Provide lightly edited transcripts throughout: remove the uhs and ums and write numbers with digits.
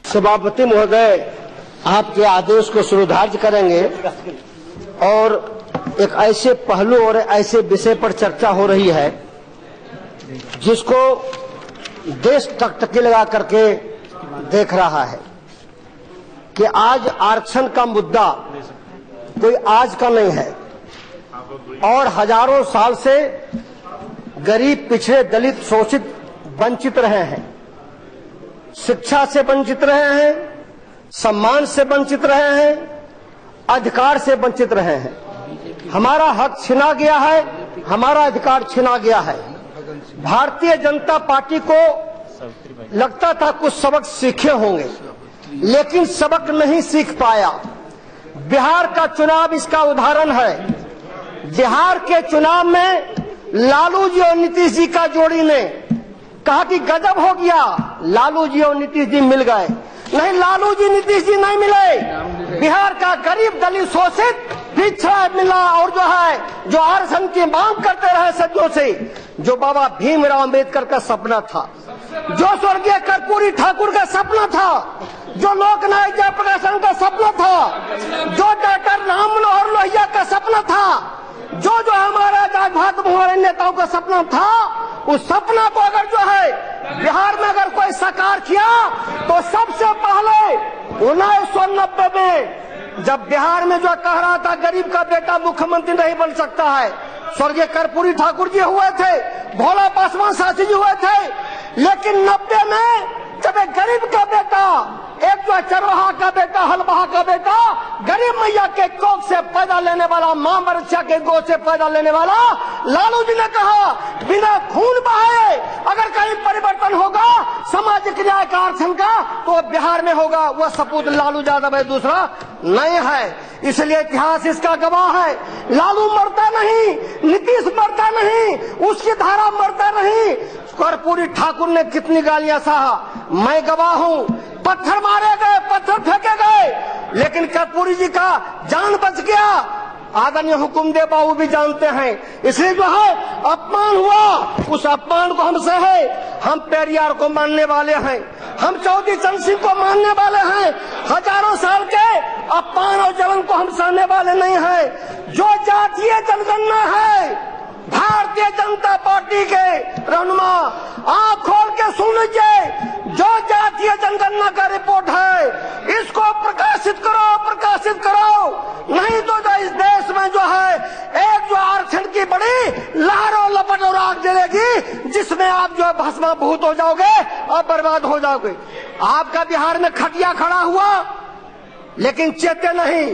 सभापति महोदय आपके आदेश को श्रद्धार्ज करेंगे और एक ऐसे पहलू और ऐसे विषय पर चर्चा हो रही है जिसको देश टकटकी लगा करके देख रहा है कि आज आरक्षण का मुद्दा कोई आज का नहीं है और हजारों साल से गरीब, पिछड़े, दलित, शोषित वंचित रहे हैं। शिक्षा से वंचित रहे हैं, सम्मान से वंचित रहे हैं, अधिकार से वंचित रहे हैं। हमारा हक छीना गया है, हमारा अधिकार छीना गया है। भारतीय जनता पार्टी को लगता था कुछ सबक सीखे होंगे, लेकिन सबक नहीं सीख पाया। बिहार का चुनाव इसका उदाहरण है। बिहार के चुनाव में लालू जी और नीतीश जी का जोड़ी ने कहा कि गजब हो गया, लालू जी और नीतीश जी मिल गए। नहीं, लालू जी नीतीश जी नहीं मिले। बिहार का गरीब, दलित, शोषित, पिछड़ा मिला और जो आरक्षण की मांग करते रहे सदियों से, जो बाबा भीमराव अम्बेडकर का सपना था, जो स्वर्गीय कर्पूरी ठाकुर का सपना था, जो लोकनायक जयप्रकाश का सपना था, जो डॉक्टर राम मनोहर लोहिया का सपना था, जो हमारा हमारे नेताओं का सपना था, उस सपना को अगर बिहार में अगर कोई साकार किया तो सबसे पहले 1990 में जब बिहार में कह रहा था गरीब का बेटा मुख्यमंत्री नहीं बन सकता है, स्वर्गीय कर्पूरी ठाकुर जी हुए थे, भोला पासवान शास्त्री जी हुए थे। लेकिन 90 में जब एक गरीब का बेटा, एक चरवाहा का बेटा, हलबहा का बेटा, गरीब मैया के कोख से पैदा लेने वाला, मां मरछा के गोद से पैदा लेने वाला लालू जी ने कहा बिना खून बहाए अगर कहीं परिवर्तन होगा सामाजिक न्याय का, आरक्षण का, तो बिहार में होगा। वह सपूत लालू यादव है, दूसरा नहीं है। इसलिए इतिहास इसका गवाह है। लालू मरता नहीं, नीतीश मरता नहीं, उसकी धारा मरता नहीं। कर्पूरी ठाकुर ने कितनी गालियां सहा, मैं गवाह हूं। पत्थर मारे गए, पत्थर फेंके गए, लेकिन कर्पूरी जी का जान बच गया। आदरणीय हुकुमदेव बाबू भी जानते हैं। इसलिए अपमान हुआ, उस अपमान को हम सहे। हम पेरियार को मानने वाले हैं, हम चौधरी चरण सिंह को मानने वाले हैं। हजारों साल के अपमान और जलन को हम सहने वाले नहीं हैं। जो जातीय जनगणना है भारतीय जनता पार्टी के रहनुमा, आंख खोल के सुन लीजिए। जो जातीय जनगणना का रिपोर्ट है इसको प्रकाशित करो, प्रकाशित करो। नहीं तो इस देश में एक आरक्षण की बड़ी लहरों लपट और आग जलेगी, जिसमें आप भस्माभूत हो जाओगे और बर्बाद हो जाओगे। आपका बिहार में खटिया खड़ा हुआ लेकिन चेते नहीं,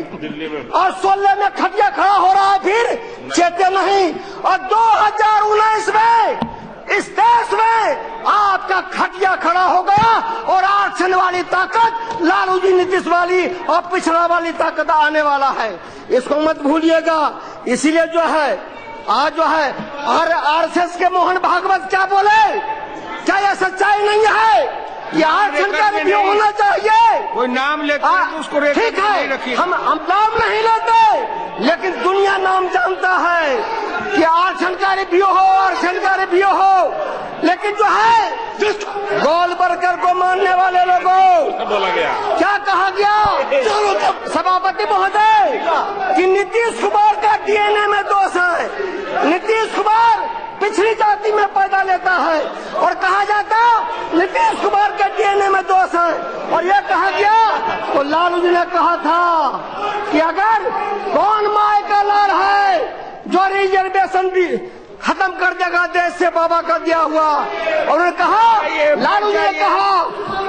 और 16 में खटिया खड़ा हो रहा है, फिर चेते नहीं। और 2019 में इस देश में आपका खटिया खड़ा हो गया और आरक्षण वाली ताकत लालू जी, नीतीश वाली और पिछड़ा वाली ताकत आने वाला है। इसको मत भूलिएगा। इसीलिए आज आरएसएस के मोहन भागवत क्या बोले, क्या यह सच्चाई नहीं है? ये आरक्षण का रिव्यू होना चाहिए। कोई नाम लेते हैं उसको ठीक है, हम नाम नहीं लेते, लेकिन दुनिया नाम जानता है कि आरक्षण का रिव्यू हो, आरक्षण का रिव्यू हो। लेकिन गोलबर्गर को मानने वाले लोगों बोला गया, क्या कहा गया सभापति महोदय कि नीतीश कुमार का डीएनए में दोष है। नीतीश कुमार पिछड़ी जाति में पैदा लेता है और कहा जाता नीतीश कुमार के डीएनए में दोष है। और यह कहा गया तो लालू जी ने कहा था कि अगर कौन माय का लाल है जो रिजर्वेशन भी खत्म कर देगा देश से बाबा का दिया हुआ। और उन्होंने कहा, लालू जी ने कहा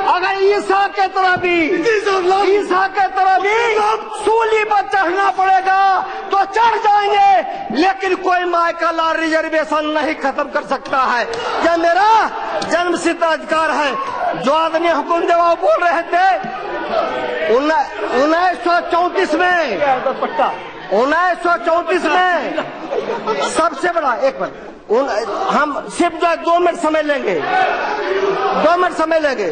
अगर ईसा के तरह भी सूली पर चढ़ना पड़ेगा तो चढ़ जाएंगे, लेकिन कोई माय का लाल रिजर्वेशन नहीं खत्म कर सकता है। यह मेरा जन्मसिद्ध अधिकार है। जो आदमी हुकुमदेव बोल रहे थे 1934 में सबसे बड़ा, एक मिनट हम सिर्फ 2 मिनट समय लेंगे, 2 मिनट समय लेंगे।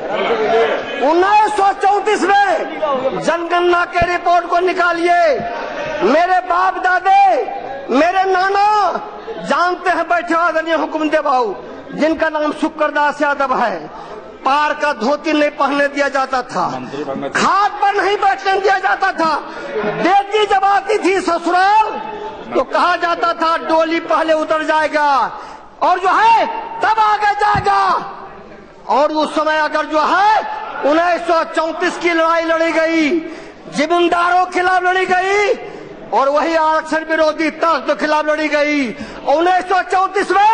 1934 में जनगणना के रिपोर्ट को निकालिए। मेरे बाप दादे, मेरे नाना जानते हैं, बैठे आदरणीय हुकुमदेव बाबू, जिनका नाम शुक्रदास यादव है। पार का धोती नहीं पहनने दिया जाता था, खाट पर नहीं बैठने दिया जाता था। बेटी जब आती थी ससुराल तो कहा जाता था डोली पहले उतर जाएगा और जो है तब आगे जाएगा। और उस समय अगर जो है 1934 की लड़ाई लड़ी गई, जमींदारों के खिलाफ लड़ी गई और वही आरक्षण विरोधी तंत्र के खिलाफ लड़ी गई। 1934 में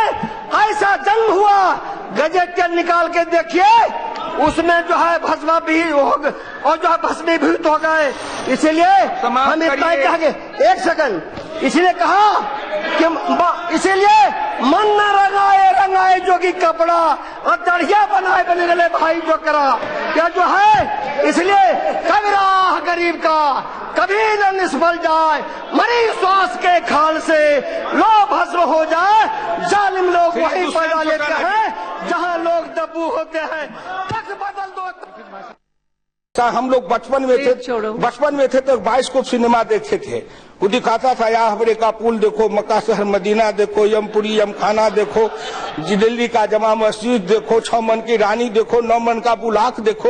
ऐसा जंग हुआ, गजेट निकाल के देखिए, उसमें जो है भस्मा भी हो और जो है भस्मीभूत हो गए। इसीलिए हम इतना ही कहेंगे, एक सेकंड, इसलिए कहा कि इसीलिए मन न रंगाए जोगी कपड़ा और दढ़िया बनाए बने गले भाई जो करा क्या जो है। इसलिए कभी राह गरीब का कभी न निष्फल जाए, मरी श्वास के खाल से लो भस्म हो जाए। जालिम लोग वही पैदा लेते हैं जहां लोग दब्बू होते हैं। तक बदल दो। हम लोग बचपन में थे तो बाइस्कोप सिनेमा देखते थे। वो दिखाता था या हवरे का पुल देखो, मक्का शहर मदीना देखो, यमपुरी यमखाना देखो, दिल्ली का जमा मस्जिद देखो, 6 मन की रानी देखो, 9 मन का बुलाक देखो।